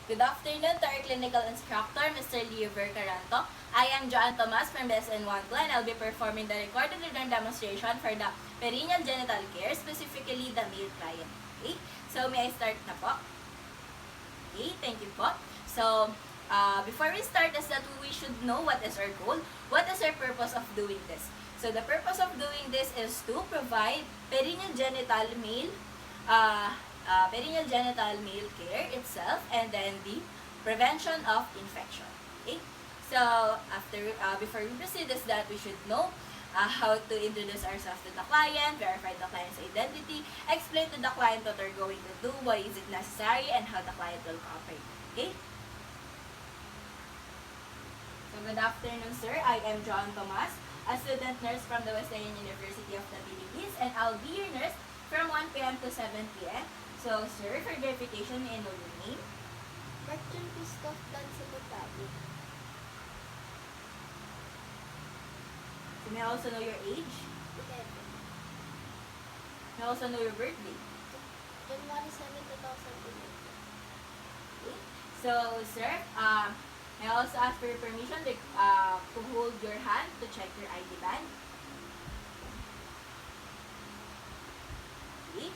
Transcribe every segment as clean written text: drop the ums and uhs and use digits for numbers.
Good afternoon to our clinical instructor, Mr. Leo Caranto. I am Joanne Tomas from BSN 1 and I'll be performing the recorded learning demonstration for the perineal genital care, specifically the male client. Okay? So, may I start na po? Okay, thank you po. So, before we start is that we should know what is our goal, what is our purpose of doing this. So, the purpose of doing this is to provide perineal genital male care itself, and then the prevention of infection. Okay? So, before we proceed is that we should know how to introduce ourselves to the client, verify the client's identity, explain to the client what we're going to do, why is it necessary, and how the client will cooperate. Okay? So, good afternoon, sir. I am John Tomas, a student nurse from the Wesleyan University of the Philippines, and I'll be your nurse from 1 p.m. to 7 p.m. So, sir, for verification, may I know your name? Bertrand Christoph Dansalotado. So, may I also know your age? 11. May I also know your birthday? January 7, 2011. Okay. So, sir, may I also ask for your permission to hold your hand to check your ID band? Okay.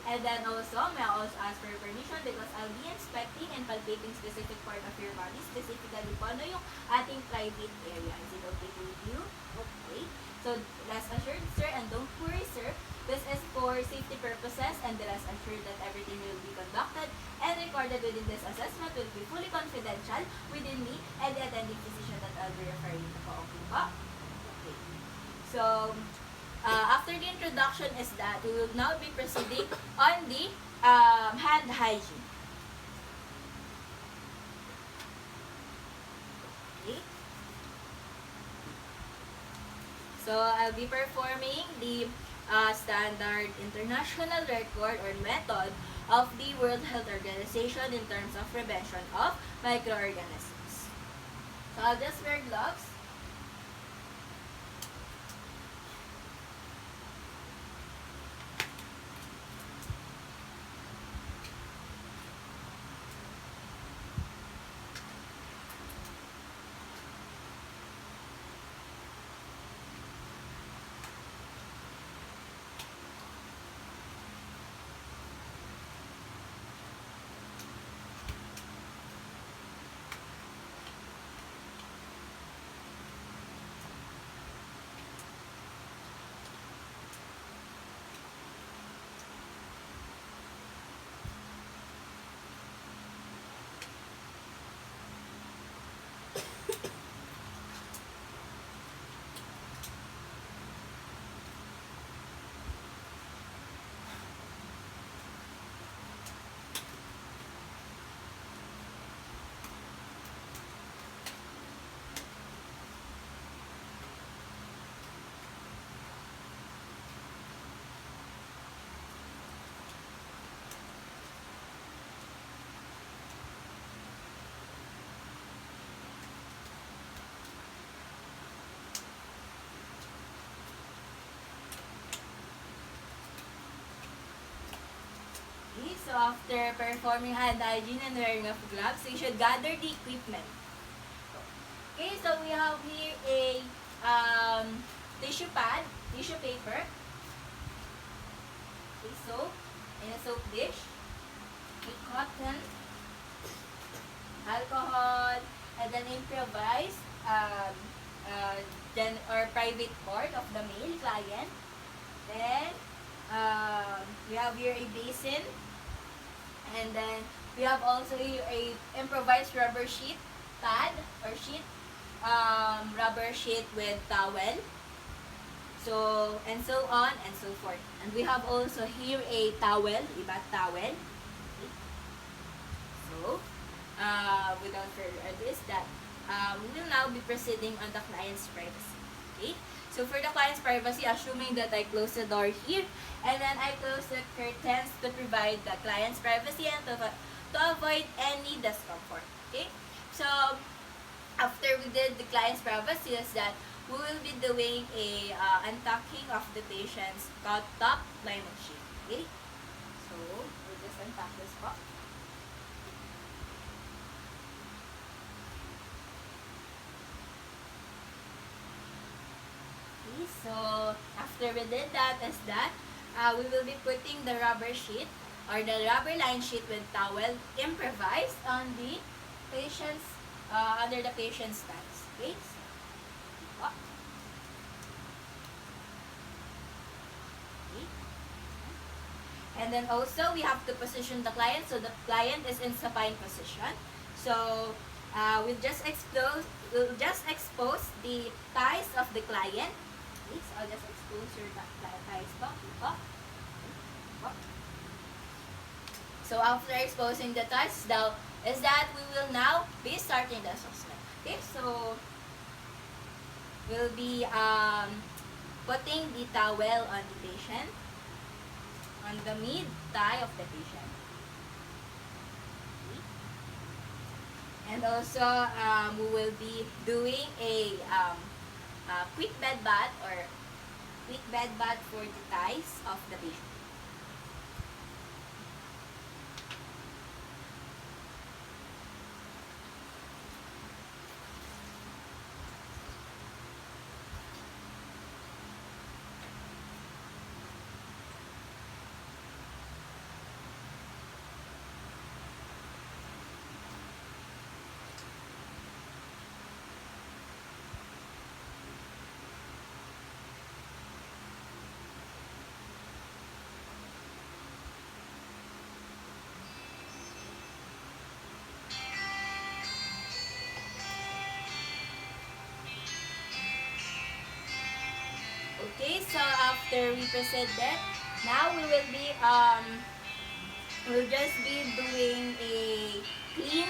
And then also, may I also ask for your permission because I'll be inspecting and palpating specific part of your body, specifically po ano yung ating private area. Is it okay with you? Okay. So, rest assured, sir, and don't worry, sir. This is for safety purposes, and rest assured that everything will be conducted and recorded within this assessment will be fully confidential within me and the attending physician that I'll be referring to po. Okay po? Okay. So, after the introduction is that we will now be proceeding on the hand hygiene. Okay. So, I'll be performing the standard international record or method of the World Health Organization in terms of prevention of microorganisms. So, I'll just wear gloves. Okay, so after performing hand hygiene and wearing of gloves, you should gather the equipment. Okay, so we have here a tissue pad, tissue paper, a soap, and a soap dish, a cotton, alcohol, and then improvised or private part of the male client. Then we have here a basin, and then we have also here a improvised rubber sheet pad or sheet, rubber sheet with towel, so and so on and so forth. And we have also here a towel, a bath towel. Okay. So without further ado is that we will now be proceeding on the client's privacy. Okay. So for the client's privacy, assuming that I close the door here, and then I close the curtains to provide the client's privacy and to avoid any discomfort. Okay? So, after we did the client's privacy is that we will be doing a untucking of the patient's top lining sheet. Okay? So, we'll just untuck this po. So after we did that is that we will be putting the rubber sheet or the rubber line sheet with towel improvised on the patient's under the patient's thighs. Okay. So, okay. And then also we have to position the client so the client is in supine position. So we'll just expose the thighs of the client. Okay, so I'll just expose your thighs po. So after exposing the thighs down, is that we will now be starting the assessment. Okay, so we'll be putting the towel on the patient, on the mid thigh of the patient. Okay. And also we will be doing a quick bed bath for the thighs of the patient. Okay, so after we proceed that, now we will be we'll just be doing a clean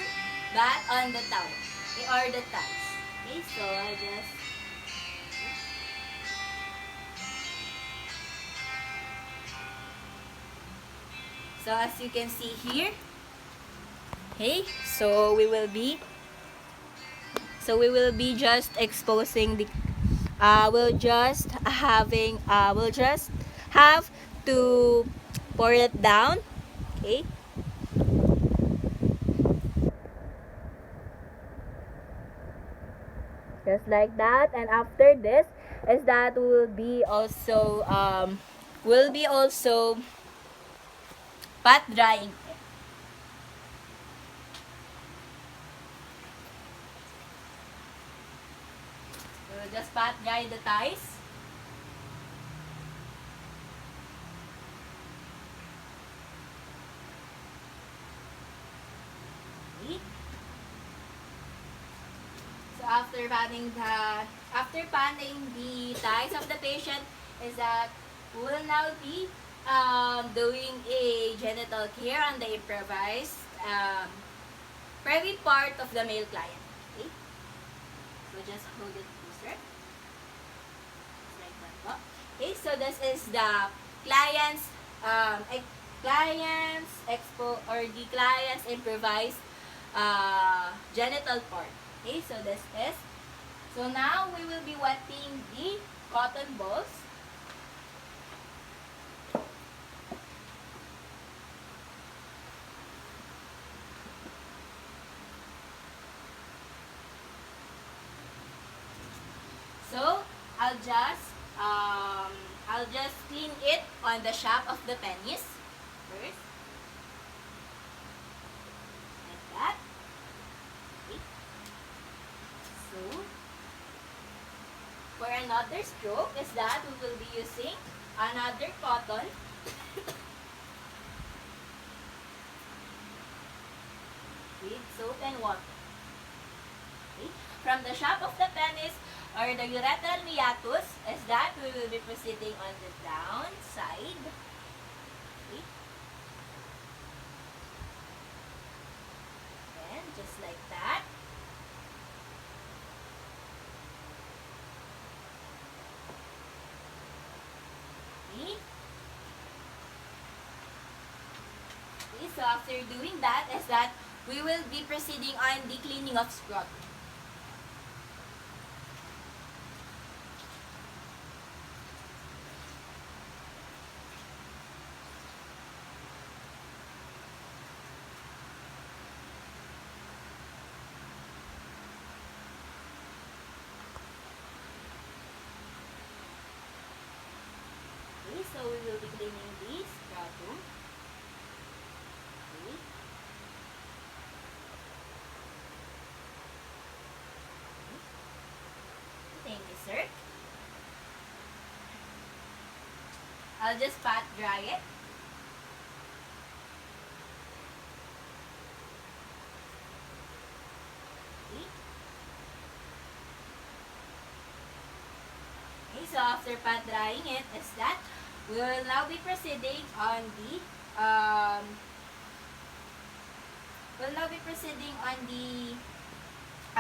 bath on the towel, okay, or the thighs. Okay, so I'll just as you can see here, okay, so we will be just exposing the we'll just have to pour it down, okay. Just like that, and after this is that we'll be also pat drying it. We'll just pat dry the thighs. Okay. So after panning the thighs of the patient is that we'll now be doing a genital care on the improvised private part of the male client. Okay? So just hold it closer. Just like that po. Okay, so this is the client's improvised genital part. Okay, so this is. So now we will be wetting the cotton balls. So I'll just clean it on the shaft of the penis first. Like that. Okay. So for another stroke is that we will be using another cotton with soap and water. Okay. From the shaft of the penis or the urethral meatus is that we will be proceeding on the down side. Okay. And just like that. Okay. Okay, so after doing that is that we will be proceeding on the cleaning of scrotum. will be cleaning the scrotum. Okay. Thank you, sir. I'll just pat dry it. Okay. Okay, so after pat drying it, is that we will now be proceeding on the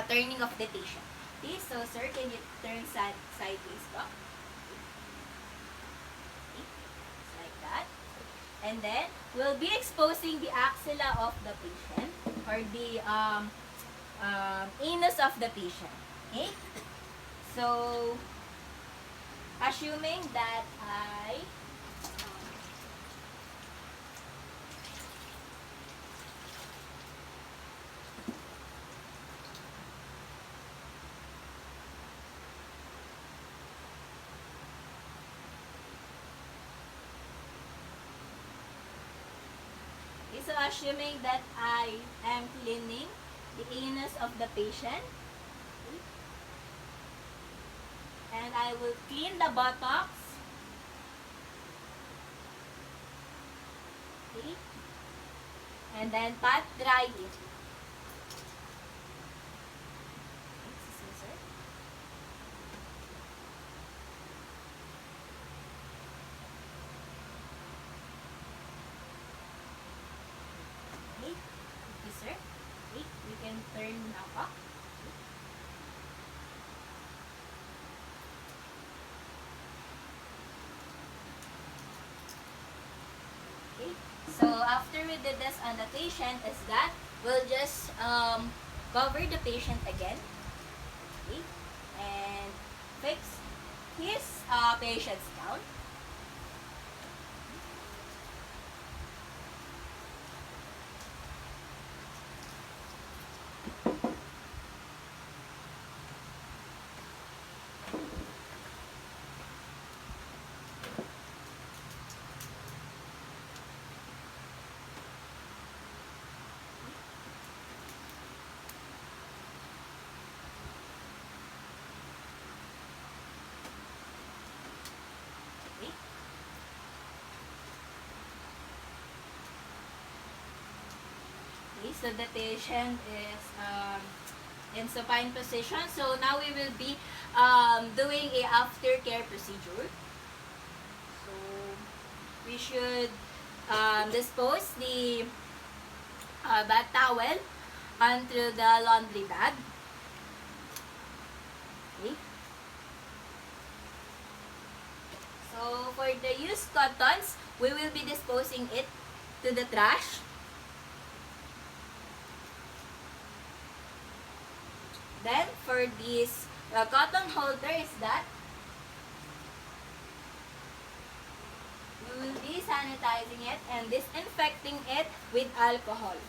turning of the patient. Okay, so sir, can you turn sideways po? Okay, just like that. And then, we'll be exposing the axilla of the patient or the anus of the patient. Okay? So, assuming that assuming that I am cleaning the anus of the patient. Okay. And I will clean the buttocks. Okay. And then pat dry it. Excuse me, sir. Okay. Thank you, sir. Okay. We can turn now up. Okay. So after we did this on the patient is that we'll just cover the patient again. Okay. And fix his patient's gown. Okay. Okay, so the patient is in supine position. So now we will be doing a aftercare procedure. So we should dispose the bath towel onto the laundry bag. Okay. So for the used cottons, we will be disposing it to the trash. Then for this cotton holder is that we will be sanitizing it and disinfecting it with alcohol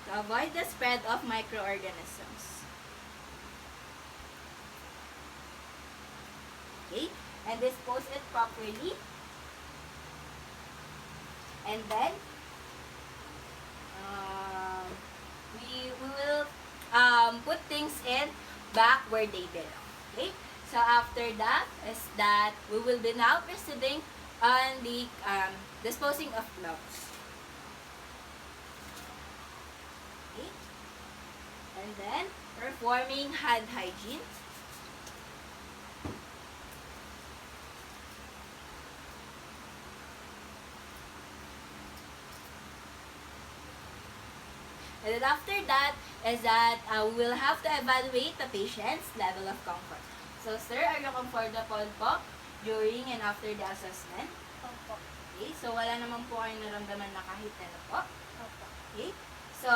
to avoid the spread of microorganisms. Okay, and dispose it properly. And then we will put things in back where they belong. Okay, so after that is that we will be now proceeding on the disposing of gloves. Okay, and then performing hand hygiene. And then after that is that we will have to evaluate the patient's level of comfort. So, sir, are you comfortable po during and after the assessment? Opo. Okay, so wala naman po kayong naramdaman na kahit ano po. Opo. Okay, so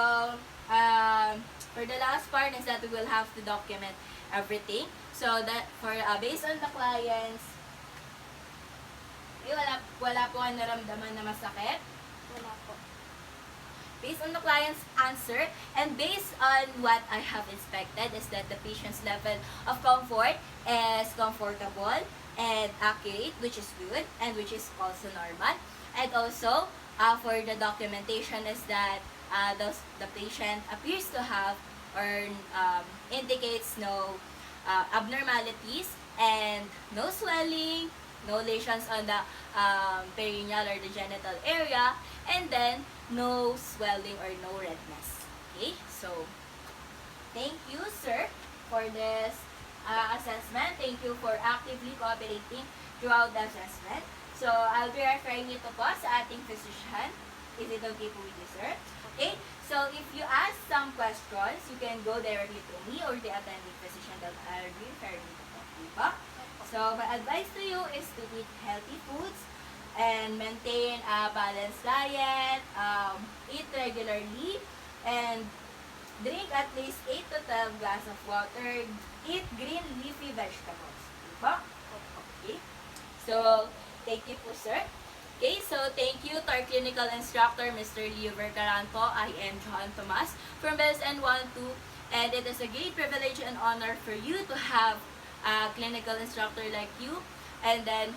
for the last part is that we will have to document everything. So that for based on the clients, wala po kayong naramdaman na masakit. Wala po. Based on the client's answer and based on what I have inspected is that the patient's level of comfort is comfortable and accurate, which is good, and which is also normal. And also, for the documentation is that the patient appears to have or indicates no abnormalities and no swelling, no lesions on the perineal or the genital area, and then no swelling or no redness. Okay, so thank you, sir, for this assessment. Thank you for actively cooperating throughout the assessment. So, I'll be referring ito po sa ating physician. Is it okay po with you, sir? Okay, so if you ask some questions, you can go directly to me or the attending physician that I'll be referring ito po. Okay po? So, my advice to you is to eat healthy foods and maintain a balanced diet, eat regularly, and drink at least 8 to 12 glass of water, eat green leafy vegetables. Okay po? Okay. So, thank you po, sir. Okay, so thank you to our clinical instructor, Mr. Leo Vercaran po. I am Johan Tomas from BSN 1-2, and it is a great privilege and honor for you to have a clinical instructor like you. And then,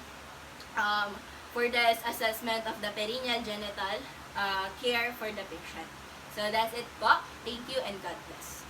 for this assessment of the perineal genital care for the patient. So that's it po. Thank you and God bless.